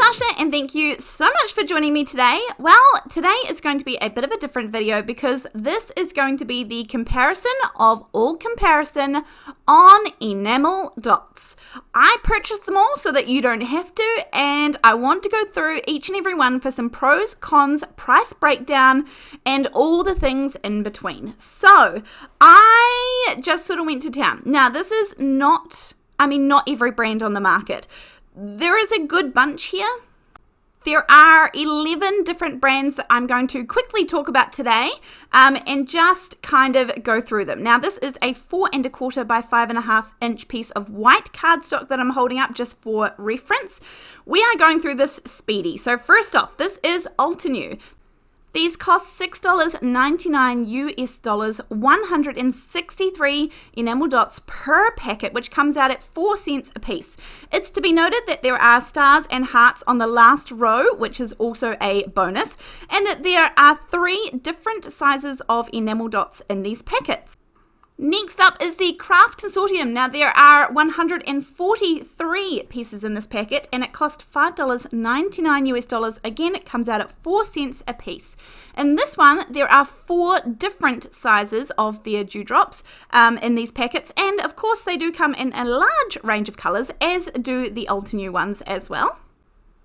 Natasha, and thank you so much for joining me today. Well, today is going to be a bit of a different video because this is going to be the comparison of all comparison on enamel dots. I purchased them all so that you don't have to, and I want to go through each and every one for some pros, cons, price breakdown, and all the things in between. So I just sort of went to town. Now, this is not every brand on the market. There is a good bunch here. There are 11 different brands that I'm going to quickly talk about today and just kind of go through them. Now, this is a 4 1/4 by 5.5 inch piece of white cardstock that I'm holding up just for reference. We are going through this speedy. So first off, this is Altenew. These cost $6.99 US, 163 enamel dots per packet, which comes out at 4 cents a piece. It's to be noted that there are stars and hearts on the last row, which is also a bonus, and that there are 3 different sizes of enamel dots in these packets. Next up is the Craft Consortium. Now, there are 143 pieces in this packet, and it cost $5.99 US. Again, it comes out at 4 cents a piece. In this one, there are 4 different sizes of their dewdrops in these packets, and of course, they do come in a large range of colors, as do the Altenew ones as well.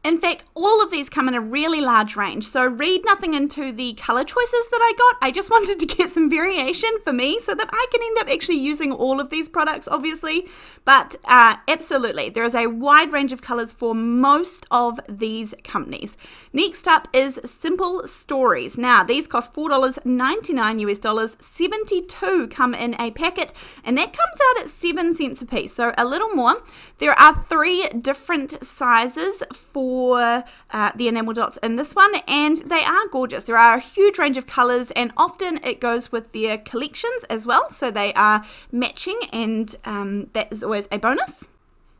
In fact, all of these come in a really large range, so read nothing into the color choices that I got. I just wanted to get some variation for me so that I can end up actually using all of these products, obviously. But absolutely, there is a wide range of colors for most of these companies. Next up is Simple Stories. Now, these cost $4.99 US, 72 come in a packet, and that comes out at 7 cents a piece, so a little more. There are 3 different sizes for the enamel dots in this one, and they are gorgeous. There are a huge range of colors, and often it goes with their collections as well, so they are matching, and that is always a bonus.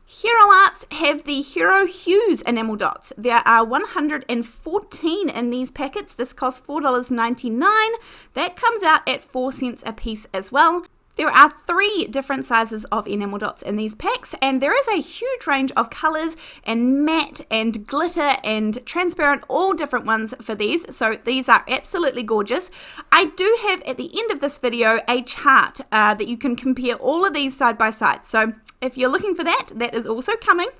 Hero Arts have the Hero Hues enamel dots. There are 114 in these packets. This costs $4.99. That comes out at 4 cents a piece as well. There are 3 different sizes of enamel dots in these packs, and there is a huge range of colors and matte and glitter and transparent, all different ones for these. So these are absolutely gorgeous. I do have at the end of this video a chart that you can compare all of these side by side. So if you're looking for that, that is also coming.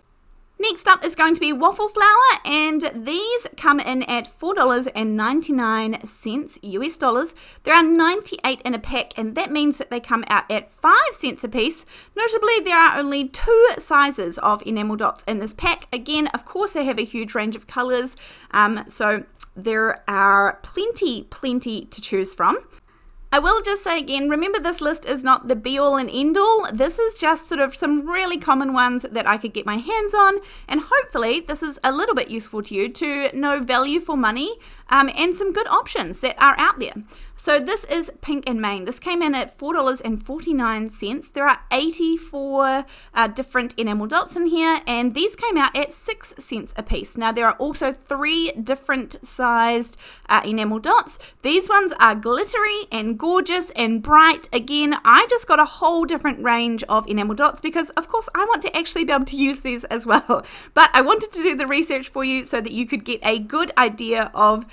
Next up is going to be Waffle flour, and these come in at $4.99 US. There are 98 in a pack, and that means that they come out at 5 cents a piece. Notably, there are only 2 sizes of enamel dots in this pack. Again, of course, they have a huge range of colors, so there are plenty to choose from. I will just say again, remember this list is not the be-all and end-all. This is just sort of some really common ones that I could get my hands on, and hopefully this is a little bit useful to you to know value for money and some good options that are out there. So this is Pink and Main. This came in at $4.49. There are 84 different enamel dots in here, and these came out at 6 cents a piece. Now, there are also 3 different sized enamel dots. These ones are glittery and gorgeous and bright. Again, I just got a whole different range of enamel dots because, of course, I want to actually be able to use these as well. But I wanted to do the research for you so that you could get a good idea of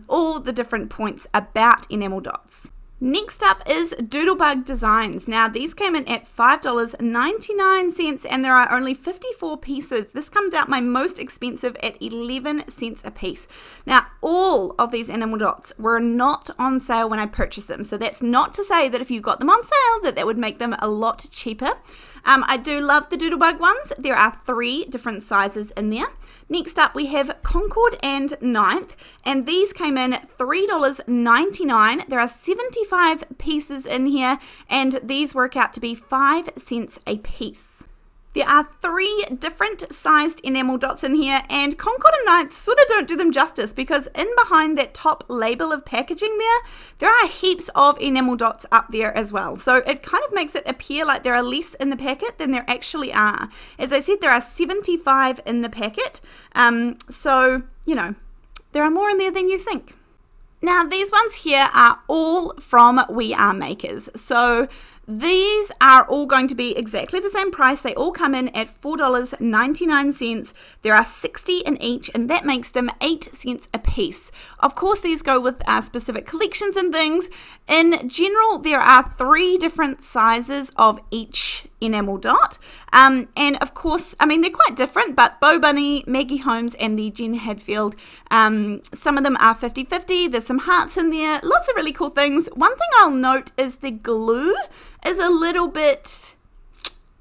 all the different points about enamel dots. Next up is Doodlebug Designs. Now, these came in at $5.99, and there are only 54 pieces. This comes out my most expensive at 11 cents a piece. Now, all of these enamel dots were not on sale when I purchased them, so that's not to say that if you got them on sale that would make them a lot cheaper. I do love the Doodlebug ones. There are 3 different sizes in there. Next up, we have Concord and Ninth, and these came in at $3.99. There are 75 pieces in here, and these work out to be 5 cents a piece. There are 3 different sized enamel dots in here, and Concord and Ninth sort of don't do them justice because in behind that top label of packaging there are heaps of enamel dots up there as well. So it kind of makes it appear like there are less in the packet than there actually are. As I said, there are 75 in the packet, so, you know, there are more in there than you think. Now, these ones here are all from We Are Makers. So These are all going to be exactly the same price. They all come in at $4.99. There are 60 in each, and that makes them 8 cents a piece. Of course, these go with specific collections and things. In general, there are 3 different sizes of each enamel dot. And of course, I mean, they're quite different, but Bo Bunny, Maggie Holmes, and the Jen Hadfield, some of them are 50-50. There's some hearts in there. Lots of really cool things. One thing I'll note is the glue is a little bit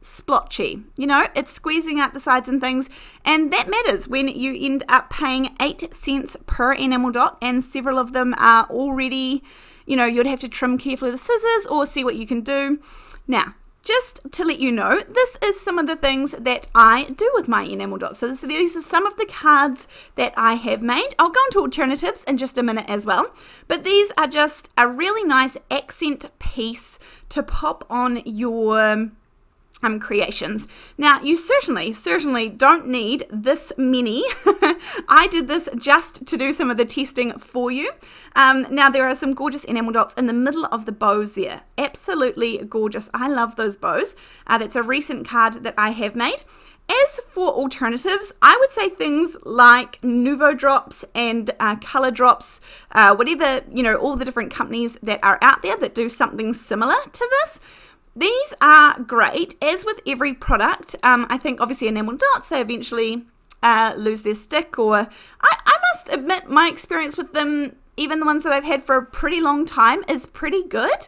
splotchy. You know, it's squeezing out the sides and things, and that matters when you end up paying 8 cents per enamel dot, and several of them are already, you know, you'd have to trim carefully with the scissors or see what you can do. Now, just to let you know, this is some of the things that I do with my enamel dots. So these are some of the cards that I have made. I'll go into alternatives in just a minute as well. But these are just a really nice accent piece to pop on your creations. Now, you certainly don't need this many. I did this just to do some of the testing for you. Now, there are some gorgeous enamel dots in the middle of the bows there. Absolutely gorgeous. I love those bows. That's a recent card that I have made. As for alternatives, I would say things like Nouveau Drops and Color Drops, whatever, you know, all the different companies that are out there that do something similar to this. These are great, as with every product. I think obviously enamel dots, they eventually lose their stick, or I must admit my experience with them, even the ones that I've had for a pretty long time, is pretty good.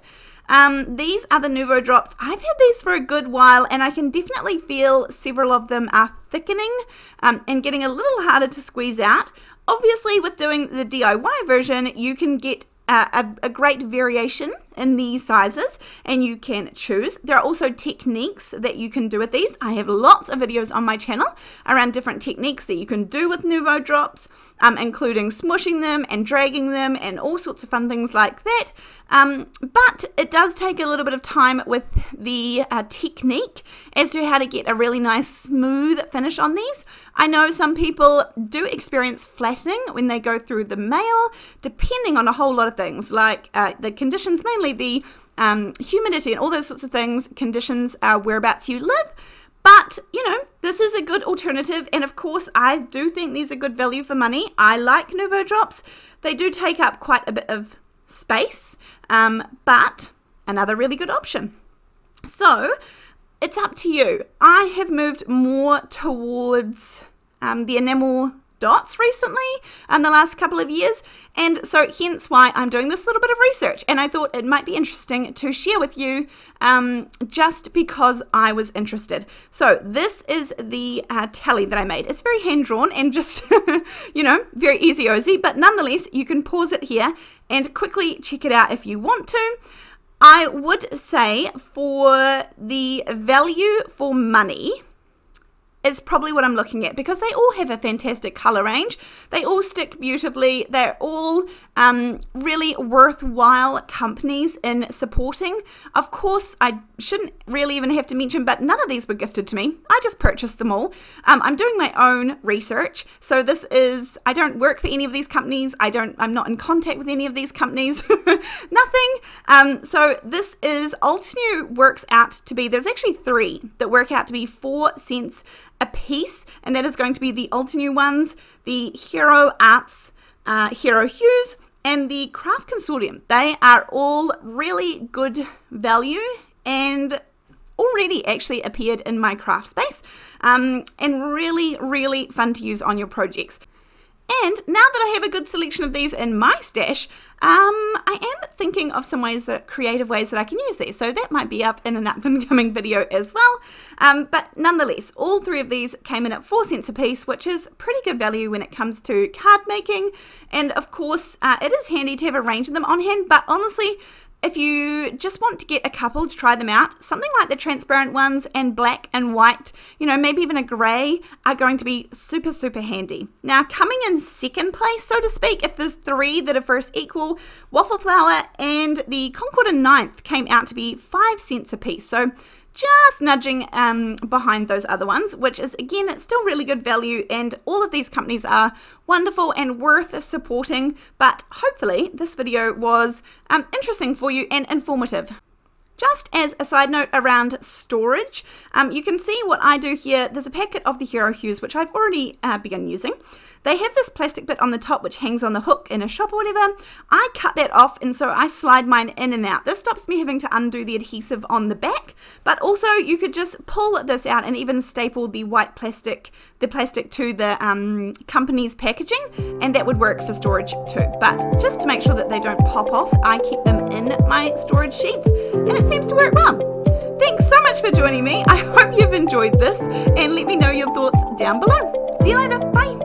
These are the Nouveau Drops. I've had these for a good while, and I can definitely feel several of them are thickening and getting a little harder to squeeze out. Obviously, with doing the DIY version, you can get a great variation in these sizes, and you can choose. There are also techniques that you can do with these. I have lots of videos on my channel around different techniques that you can do with Nouveau Drops, including smushing them and dragging them and all sorts of fun things like that. But it does take a little bit of time with the technique as to how to get a really nice smooth finish on these. I know some people do experience flattening when they go through the mail, depending on a whole lot of things, like the conditions, mainly the humidity and all those sorts of things, conditions whereabouts you live. But, you know, this is a good alternative, and of course, I do think these are good value for money. I like Nouveau Drops. They do take up quite a bit of space, but another really good option. So, it's up to you. I have moved more towards the enamel dots recently in the last couple of years, and so hence why I'm doing this little bit of research, and I thought it might be interesting to share with you just because I was interested. So this is the tally that I made. It's very hand-drawn and just you know, very easy-ozy, but nonetheless you can pause it here and quickly check it out if you want to. I would say for the value for money is probably what I'm looking at, because they all have a fantastic color range. They all stick beautifully. They're all really worthwhile companies in supporting. Of course, I shouldn't really even have to mention, but none of these were gifted to me. I just purchased them all. I'm doing my own research. So this is, I don't work for any of these companies. I'm not in contact with any of these companies. Nothing. So this is, Altenew works out to be, there's actually 3 that work out to be 4 cents a piece, and that is going to be the Altenew ones, the Hero Arts, Hero Hues, and the Craft Consortium. They are all really good value and already actually appeared in my craft space, and really fun to use on your projects. And now that I have a good selection of these in my stash, I am thinking of some creative ways that I can use these. So that might be up in an up-and-coming video as well. But nonetheless, all 3 of these came in at 4 cents a piece, which is pretty good value when it comes to card making. And of course, it is handy to have a range of them on hand, but honestly, if you just want to get a couple to try them out, something like the transparent ones and black and white, you know, maybe even a grey, are going to be super handy. Now, coming in second place, so to speak, if there's 3 that are first equal, Waffle Flower and the Concord and Ninth came out to be 5 cents a piece. So just nudging behind those other ones, which is, again, it's still really good value, and all of these companies are wonderful and worth supporting. But hopefully this video was interesting for you and informative. Just as a side note around storage, you can see what I do here. There's a packet of the Hero Hues, which I've already begun using. They have this plastic bit on the top which hangs on the hook in a shop or whatever. I cut that off, and so I slide mine in and out. This stops me having to undo the adhesive on the back, but also you could just pull this out and even staple the white plastic, to the company's packaging, and that would work for storage too. But just to make sure that they don't pop off, I keep them in my storage sheets, and it seems to work well. Thanks so much for joining me. I hope you've enjoyed this, and let me know your thoughts down below. See you later. Bye.